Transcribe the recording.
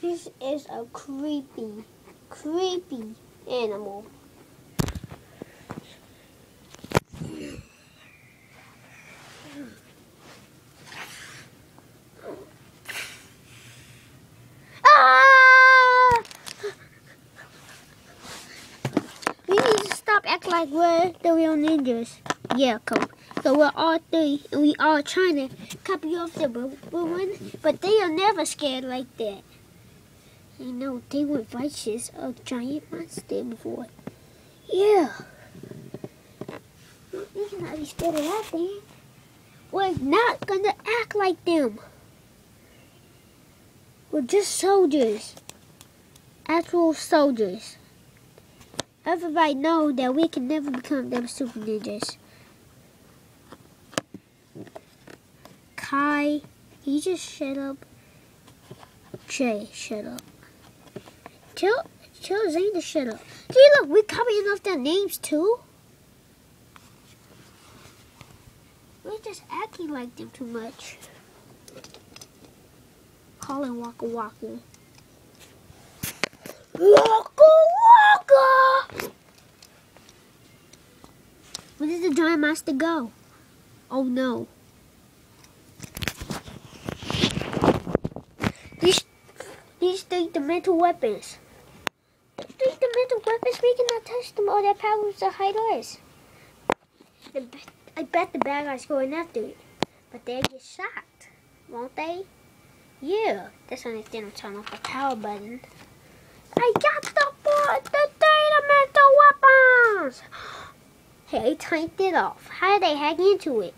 This is a creepy animal. Ah! We need to stop acting like we're the real ninjas. Yeah, cool. So we're all three, and we all trying to copy off the one, but they are never scared like that. I know, they were righteous, a giant monster before. Yeah. We cannot be scared of that thing. We're not gonna act like them. We're just soldiers. Actual soldiers. Everybody knows that we can never become them super ninjas. Kai, you just shut up. Jay, shut up. Tell Zane to shut up. See, look, we're copying off their names too. We're just acting like them too much. Calling Waka Waka. Waka Waka! Where did the giant monster go? Oh no. These three-dimensional weapons. The three-dimensional weapons, we cannot touch them or their powers to hide us. I bet the bad guys going after it. But they'll get shot, won't they? Yeah, that's when they don't turn off the power button. I got the three-dimensional weapons! Hey, I turned it off. How did they hack into it?